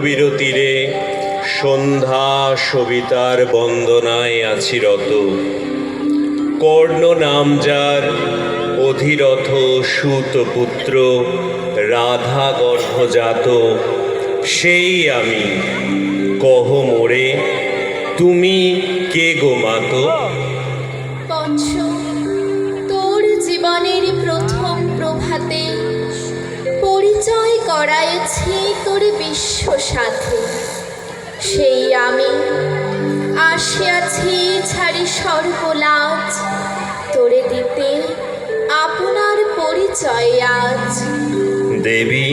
রঘুবীর তীরে সন্ধ্যা সবিতার বন্দনায় আছি রত। কর্ণ নাম যার, অধিরথ সুতপুত্র, রাধা গর্ভজাত, সেই আমি। কহ মোরে, তুমি কে গো মাতো? বৎস, তোর জীবনের প্রথম প্রভাতে পরিচয় করাইছি তোর বিশ্ব সাথে। সেই আমি আসিয়াছি ছাড়ি সর্বলাজ, তোরে দিতে আপনার পরিচয় আজ। দেবী,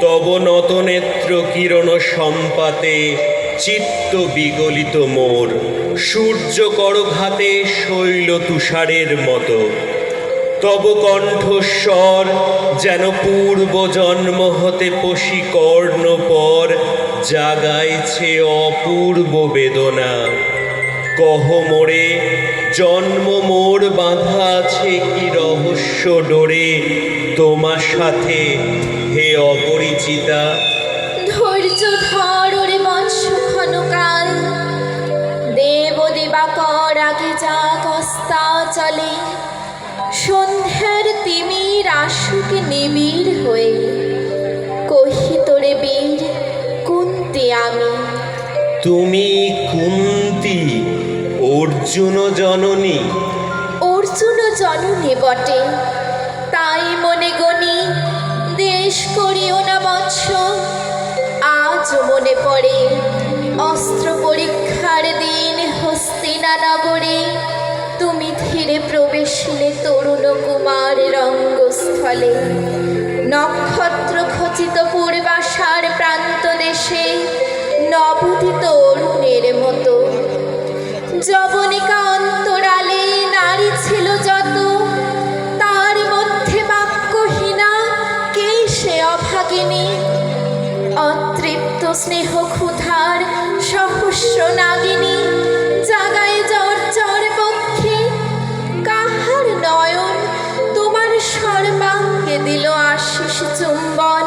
তব নতনেত্র কিরণ সম্পাতে চিত্ত বিগলিত মোর, সূর্য করঘাতে শৈল তুষারের মতো। তব কণ্ঠস্বর যেন পূর্ব জন্ম হতে পশি কর্ণ পর জাগাইছে অপূর্ব বেদনা। কহ মোরে, জন্ম মোর বাঁধা আছে কি রহস্য ডোরে তোমার সাথে হে অপরিচিতা? ধৈর্য ধর ওরে বৎস ক্ষণকাল, দেব দিবাকর আগে যা কস্তা চলে। সন্ধ্যার তিমির আসুক নিবিড় হয়ে, কহি তোরে বীর কুন্তি আমি। তুমি কুন্তি, অর্জুন জননী? অর্জুন জননী বটে, তাই মনে গণি দেশ করিও না বৎস। আজ মনে পড়ে অস্ত্র পরীক্ষার দিন হস্তিনা নগরে। তুমি ধীরে প্রবেশিলে তরুণ কুমার রঙ্গস্থলে। নক্ষত্র খচিত পূর্বাশার প্রান্ত দেশে নবোদিত অরুণের মতো। যবনিকা অন্তরালে নারী ছিল যত, তার মধ্যে বাক্যহীনা কে সে অভাগিনী। অতৃপ্ত স্নেহ ক্ষুধার সহস্র নাগিনী, জাগায় জর্জর পক্ষে কাহার নয়ন তোমার সর্বাঙ্গে দিল আশিস চুম্বন।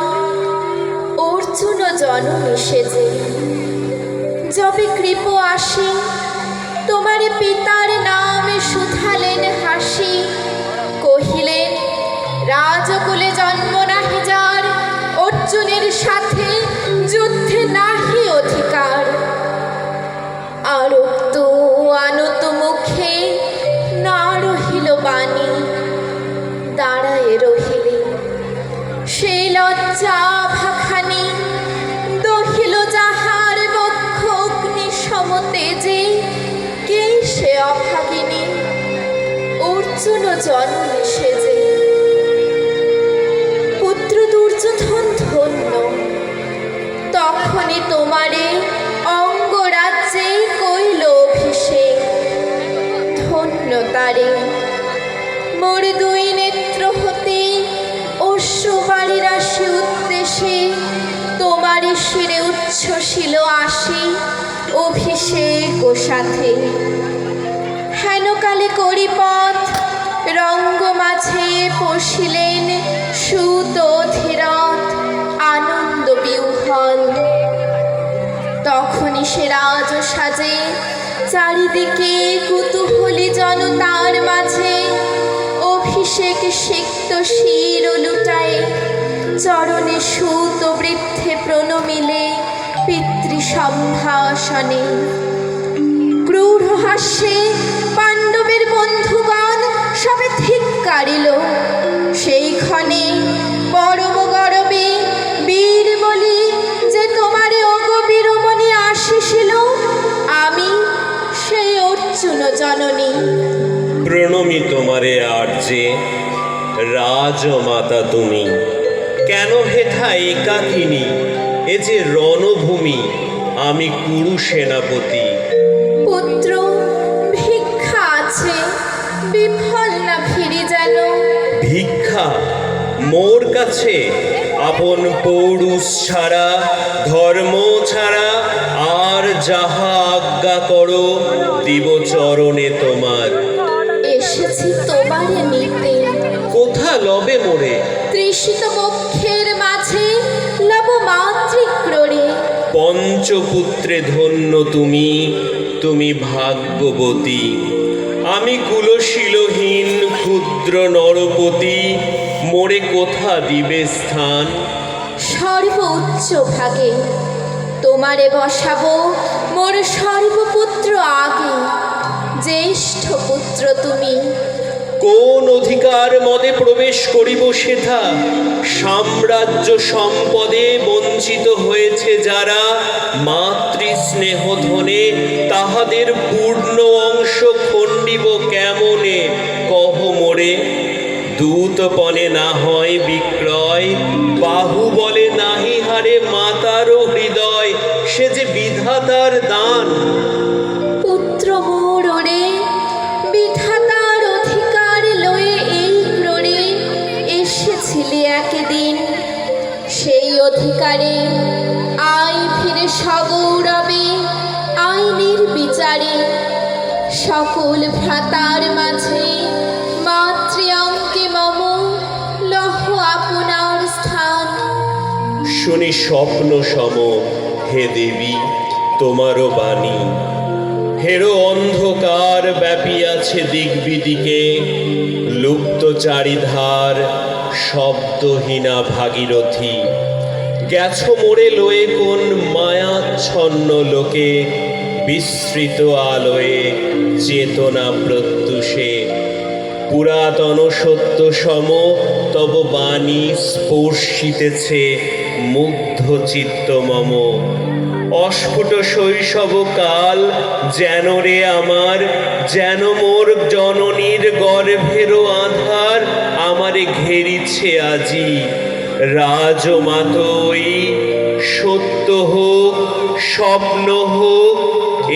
অর্জুন জননী সেজে যবে কৃপ আসি, তোমার পিতার নামে শুধালেন হাসি। কহিলেন, রাজকুলে জন্ম নাহি যার, অর্জুনের সাথে যুদ্ধে নাহি অধিকার। আরক্ত আনত মুখে না রহিল বাণী, দাঁড়ায় রহিলে সে লজ্জা ভাখানি। দহিল যাহার বক্ষ অগ্নি সমতেজে, কে সে অভাগিনী? অর্জুন জননী সেজে। পুত্র দুর্যোধন ধন্য, তখনই তোমারে অঙ্গরাজ্যে কইল অভিষেক। ধন্য তারে, মোর দুই নেত্র হতে অশ্রুবাড়ি রাশি উদ্দেশে তোমারই শিরে উচ্ছ্বসিল আসি অভিষেক ও সাথে। হেনকালে করিপথ রঙ্গ মাঝে পশিলেন সুত ধীরথ আনন্দ বিহ্বল। তখনই সে রাজ সাজে চারিদিকে কুতূহলী জনতার মাঝে। অভিষেক সিক্ত শির লুটায় চরণে সুত বৃদ্ধে প্রণমিলে পিতৃ সম্ভাষণে। ক্রূর হাস্যে পাণ্ডবের বন্ধুগণ সবে ধিক্কারিল। সেই ক্ষণে পরম গরবে বীর বলি যে তোমারে ওগো বীরমণি আসিছিল, আমি সেই অর্জুন জননী। প্রণমি তোমারে আর্যে, রাজমাতা তুমি। কেন হেথা একাকিনী, এ যে রণভূমি, আমি কুরু সেনাপতি। পুত্র, ভিক্ষা আছে, বিফল না ফিরি যেন। ভিক্ষা মোর কাছে? আপন পৌরুষ ছাড়া, ধর্ম ছাড়া আর যাহা আজ্ঞা করো দিব চরণে তোমার। এসেছি তোমারে নিতে। কোথা লবে মোরে? তৃষিত বক্ষের মাঝে লব মাতৃক্রোড়ে। পঞ্চপুত্রে ধন্য তুমি, তুমি ভাগ্যবতী। আমি কুলশীলহীন ক্ষুদ্র নরপতি, মোরে কোথা দিবে স্থান? সর্বোচ্চ ভাগে তোমারে বসাবো মোর সর্বপুত্র আগে। জ্যেষ্ঠ পুত্র তুমি, কোন অধিকার মদে প্রবেশ করিব সেথা? সাম্রাজ্য সম্পদে বঞ্চিত হয়েছে যারা, মাতৃস্নেহ ধনে তাহাদের পূর্ণ অংশ খণ্ডিব কেমনে কহ মোরে? দূতপনে না হয় বিক্রয়, বাহুবলে নাহি হারে মাতারও হৃদয়, সে যে বিধাতার দান। পুত্র মোর ওরে, বিধাতার অধিকার লয়ে এই ক্রোড়ে এসেছিলে একদিন। সেই অধিকারে আই ফিরে সগৌরবে, আইনের বিচারে সকল ভ্রাতার মাঝে মাতৃ অঙ্কে মম লহ আপনার স্থান। শুনি স্বপ্ন সম হে দেবী তোমারও বাণী। হেরো অন্ধকার ব্যাপিয়াছে দিগ্বিদিকে, লুপ্ত চারিধার শব্দহীনা ভাগীরথী। গেছো মোড়ে লয়ে কোন মায়াচ্ছন্ন লোকে, বিস্মৃত আলোয়ে চেতনা প্রত্যুষে। পুরাতন সত্য সম তব বাণী স্পর্শিতেছে মুগ্ধ চিত্ত মম। অস্ফুট শৈশব কাল যেন রে আমার, যেন মোর জননীর গর্ভেরও আধার আমারে ঘেরিছে আজি। রাজমাতই সত্য হোক স্বপ্ন হোক,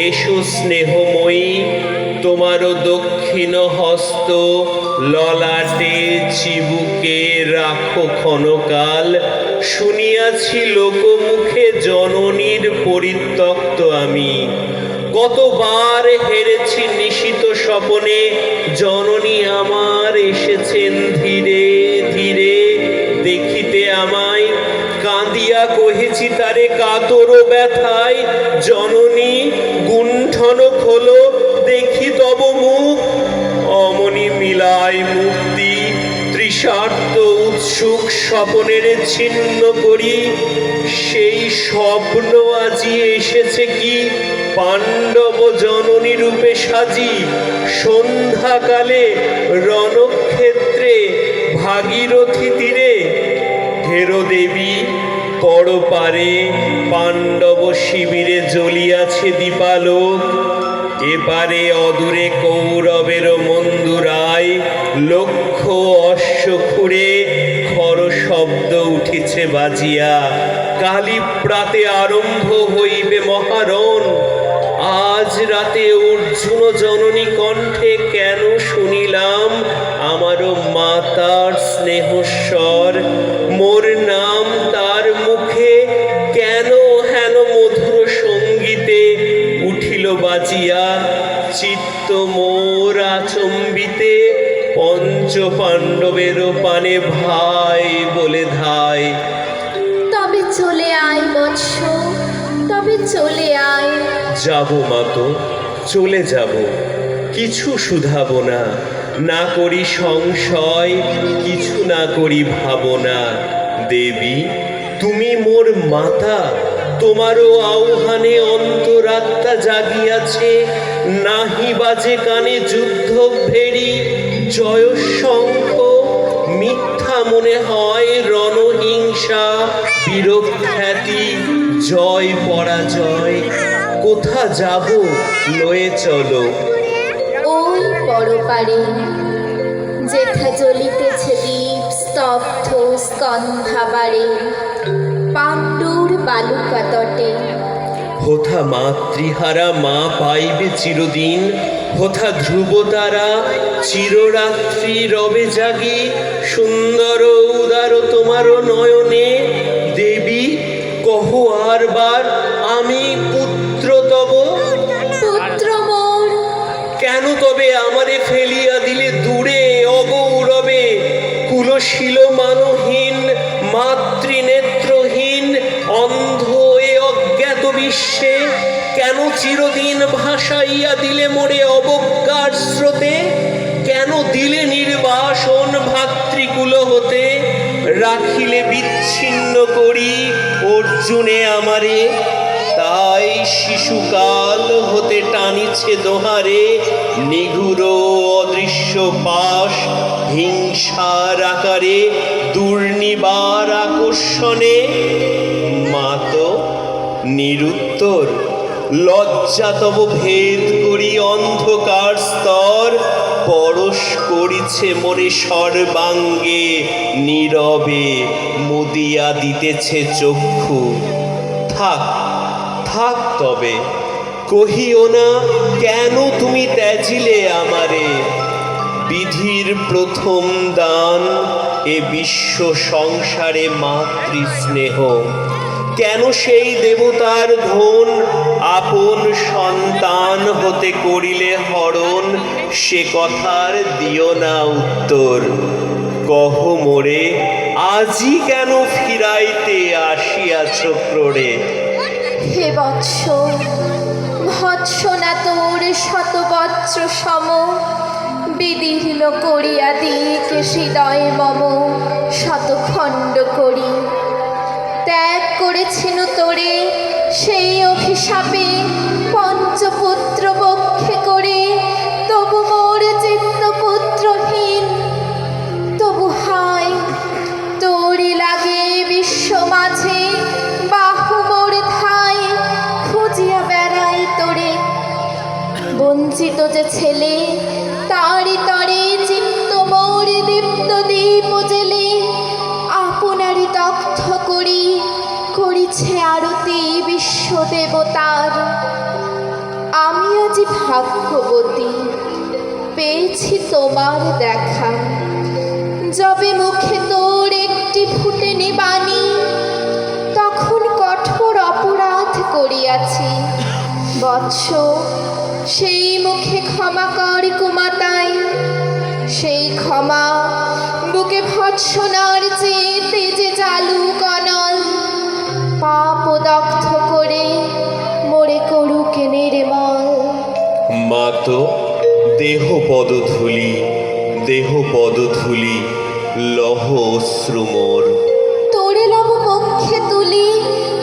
এসো স্নেহময়ী তোমারও দক্ষিণ হস্ত ললাটে চিবুকে রাখো ক্ষণকাল। শুনিয়াছি লোকমুখে জননীর পরিত্যক্ত আমি, কতবার হেরেছি নিশিত স্বপনে। জননী আমার এসেছেন ধীরে ধীরে দেখিতে আমায়, কাঁদিয়া কহেছি তারে কাতর ব্যথায়। জননী গুণ্ঠন খোলো দেখি তব মুখ, অমনি মিলায় মুক্তি তৃষার্ত উৎসুক স্বপনের ছিন্ন করি। সেই স্বপ্ন আজি এসেছে কি পাণ্ডব জননী রূপে সাজি। সন্ধ্যাকালে রণক্ষেত্রে ভাগীরথী তীরে, হেরো দেবী পরপারে পাণ্ডব শিবিরে জ্বলিয়াছে দীপালোক। এপারে অদূরে কৌরবের মন্দুরায়, লক্ষ অশ্ব খুঁড়ে খর শব্দ উঠিছে বাজিয়া। কালী প্রাতে আরম্ভ হইবে মহারণ, আজ রাতে অর্জুন জননী কণ্ঠে কেন শুনিলাম আমারও মাতার স্নেহস্বর। মোর নাম তার মুখে কেন হেন মধুর সঙ্গীতে উঠিল বাজিয়া। চিত্ত মোর আচম্বিতে পঞ্চ পাণ্ডবেরও পানে ভাই বলে ধায়। তবে চলে আয় বৎস, তবে চলে আয়। যাব মাতো চলে যাব, কিছু শুধাবো না, না করি সংশয় কিছু না করি ভাবনা। দেবী তুমি মোর মাতা, তোমারও আহ্বানে অন্তরাত্মা জাগিয়াছে। নাহি বাজে কানে যুদ্ধ ভেরি জয়শঙ্খ, মিথ্যা মনে হয় রণহিংসা বীরখ্যাতি জয় পরাজয়। কোথা যাব লয়ে চলো? ওই পরপারে যেথা জ্বলিতেছে দীপ স্তব্ধ স্কন্ধাবারে, পাণ্ডুর বালুকা তটে। হোথা মাতৃহারা মা পাইবে চিরদিন, হোথা ধ্রুবতারা চিররাত্রি রবে জাগি। সুন্দর উদার তোমারও নয়নে, দেবী কহ আর বার আমি পুত্র তব। পুত্র মোর, কেন তবে আমারে ফেলিয়া দিলে দূরে অগৌরবে? কুলশীল মানহীন মাতৃনেত্রহীন অন্ধ এ অজ্ঞাত বিশ্ব কেন চিরদিন ভাসাইয়া দিলে মোরে অবজ্ঞার স্রোতে? কেন দিলে নির্বাসন ভাতৃকুল হতে? রাখিলে বিচ্ছিন্ন করি অর্জুনে আমারে। তাই শিশুকাল হতে টানিছে দোহারে নিগুড় অদৃশ্য পাশ, হিংসার আকারে দুর্নিবার আকর্ষণে। মাতো নিরুত্তর, লজ্জা তব ভেদ করি অন্ধকার স্তর, পরশ করিছে মোরে সর্বাঙ্গে নীরবে মুদিয়া দিতেছে চক্ষু। থাক থাক তবে, কহিও না কেন তুমি ত্যাজিলে আমারে। বিধির প্রথম দান এ বিশ্ব সংসারে মাতৃস্নেহ। কেন সেই দেবতার ধন আপন সন্তান হতে করিলে হরণ? সে কথার দিও না উত্তর। কহ মোরে আজই কেন ফিরাইতে আসিয়াছ ক্রোড়ে? হে বৎস, ভৎসনা তোর শতবজ্র সম, বিদীর্ণ করিয়া দিক হৃদয় মম শতখণ্ড করি। ত্যাগ করেছিল তোরে সেই অভিশাপে পঞ্চপুত্র বক্ষে করে, তবু মোর চিত্ত পুত্রহীন। তবু হায় তোরি লাগে বিশ্ব মাঝে, বাহু মোর ধায় খুঁজিয়া বেড়াই তোরে। বঞ্চিত যে ছেলে তারি তরে চিত্ত মোর দীপ্ত দীপ জেলে, আপনারি দগ্ধ করি করিছে আরতি বিশ্ব দেবতার। আমি আজি ভাগ্যবতী, পেয়েছি তোমার দেখা। যবে মুখে তোর একটি ফুটেনি বাণী, তখন কঠোর অপরাধ করিয়াছি। বৎস, সেই মুখে ক্ষমা কর কুমাতাই। সেই ক্ষমা বুকে ভৎসনার চেয়ে তেজে চালু কনল, পাপ দগ্ধ করে মোরে করুক নির্মল। মাতো দেহ পদধূলি, দেহ পদধূলি লহ অশ্রু মোর। তোরে লব পক্ষে তুলি,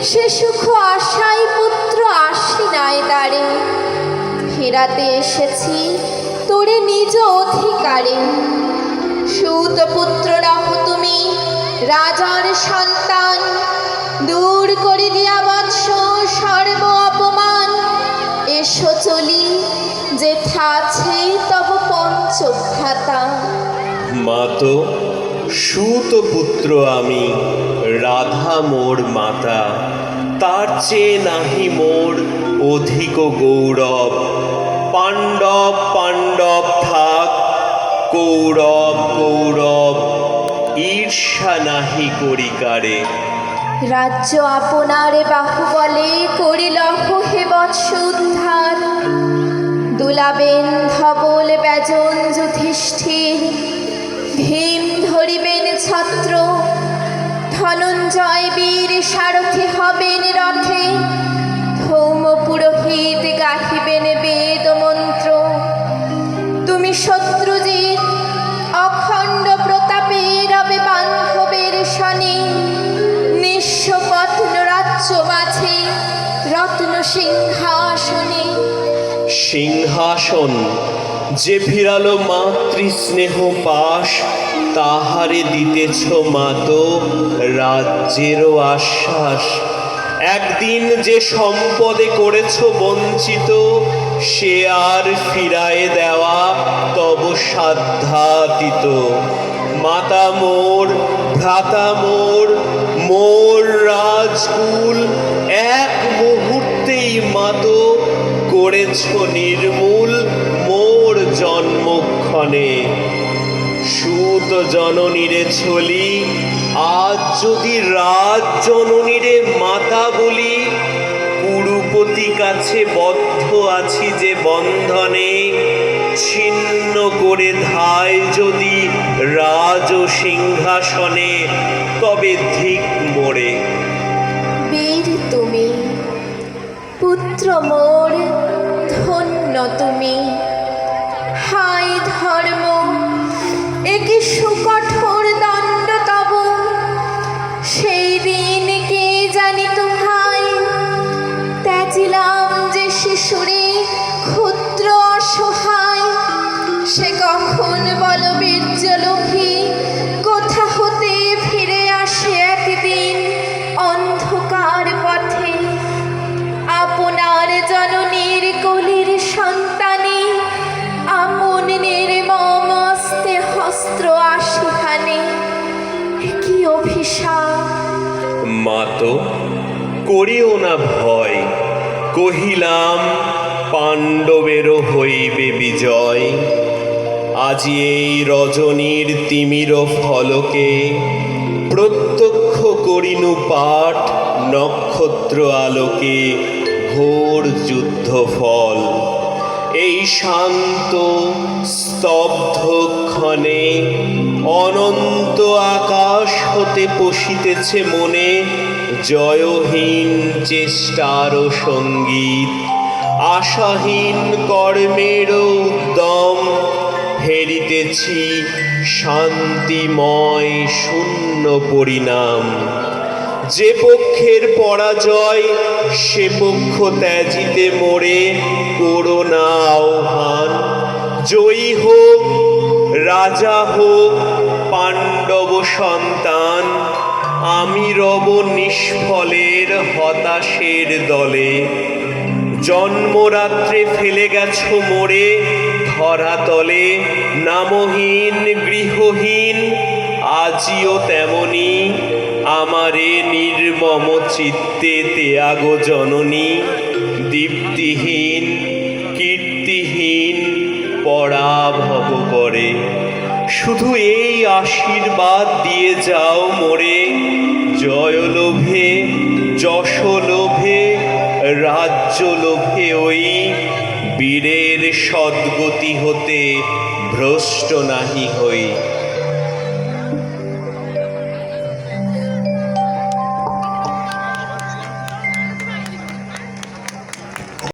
সে সুখ আশাই পুত্র আসি নাই দ্বারে। ফেরাতে এসেছি তোরে নিজ অধিকারে। সুত পুত্র রহ তুমি, রাজার সন্তান, দূর করে দিয়া বৎস সর্ব অপমান। এসো চলি, যেথা আছে তব পঞ্চভ্রাতা। মাতো সুত পুত্র আমি, রাধা মোর মাতা। তার চেয়ে নাহি মোর অধিক গৌরব। পাণ্ডব পাণ্ডব থাক, কৌরব কৌরব ঈর্ষা নাহি করি কারে। রাজ্য আপনার বাহুবলে করিলহ হে বৎস উদ্ধার। দুলাবেন ধবল ব্যজন যুধিষ্ঠির, ভীম ধরিবেন ছত্র। ধনঞ্জয় বীর সারথি হবেন রথে, ধৌম পুরোহিত গাহিবেন বেদ মন্ত্র। তুমি শত্রুজিৎ অখণ্ড প্রতাপে রবে বান্ধবের শনে, নিঃস্ব পত্ন রাজ্য মাঝে রত্ন সিংহাসনে। সিংহাসন যে ফিরালো মাতৃস্নেহ পাশ, তাহারে দিতেছ মাতো রাজ্যেরও আশ্বাস। একদিন যে সম্পদে করেছ বঞ্চিত, সে আর ফিরায়ে দেওয়া তব সাধ্যাতীত। মাতা মোর, ভ্রাতা মোর, মোর রাজকুল এক মুহূর্তেই মাতো করেছ নির্মূল মোর জন্মক্ষণে। সুত জননীরে ছলি, আজ যদি রাজ জননীরে মাতা বলি। কুরুপতি কাছে বদ্ধ আছি যে বন্ধনে, ছিন্ন করে ধায় যদি রাজ ও সিংহাসনে, তবে ধিক মোরে। বীর তুমি, পুত্র পুত্র মোর ধন্য তুমি। হায় ধর্ম, একি সুকঠোর দণ্ড তব, সেই দিন কে জানিত হায়। ত্যাজিলাম যে শিশুরে ক্ষুদ্র অসহায়, সে কখন বলবীর্য লোভী কোথা হতে ফিরে আসে একদিন অন্ধকার পথে। আপনার জননীর কোলের সন্তানে আপন নির্মম হস্তে হস্ত্র আশিহানে, কি অভিশাপ! মা তো করিও না ভয়, কহিলাম পাণ্ডবেরও হইবে বিজয়। আজি এই রজনীর তিমির ফলকে প্রত্যক্ষ করিনু পাঠ, নক্ষত্র আলোকে ঘোর যুদ্ধ ফল। এই শান্ত স্তব্ধ ক্ষণে অনন্ত আকাশ হতে পশিতেছে মনে জয়হীন চেষ্টার সঙ্গীত। আশাহীন কর্মের উদ্যম হেরিতেছি শান্তিময় শূন্য পরিণাম। যে পক্ষের পরাজয় সে পক্ষ ত্যাজিতে মোরে করোনা আহ্বান। জয়ী হোক রাজা হোক পাণ্ডব সন্তান, আমি রব নিষ্ফলের হতাশের দলে। জন্মরাত্রে ফেলে গেছো মোরে ধরাতলে, নামহীন গৃহহীন আজিও তেমনি আমারে নির্মম চিত্তে ত্যাগ জননী। দীপ্তিহীন কীর্তিহীন পরাভব করে, শুধু এই আশীর্বাদ দিয়ে যাও মোরে, জয় লোভে যশ লোভে রাজ্য লোভে ওই বীরের সদ্গতি হতে ভ্রষ্ট নাহি হই।